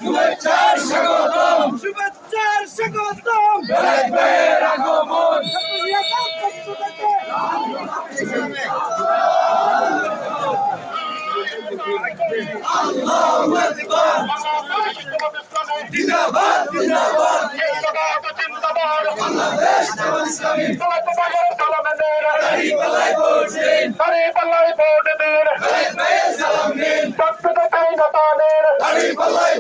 শুভেচ্ছার স্বাগতম, শুভেচ্ছার স্বাগতম, ভাইয়ের আগমন। আল্লাহু আকবার, জিন্দাবাদ জিন্দাবাদ, বাংলাদেশ জামাত ইসলামী, দাঁড়িপাল্লায় ভোট দিন, দাঁড়িপাল্লায় ভোট দিন, ভাইয়ের সালাম নিন, দাঁড়িপাল্লায়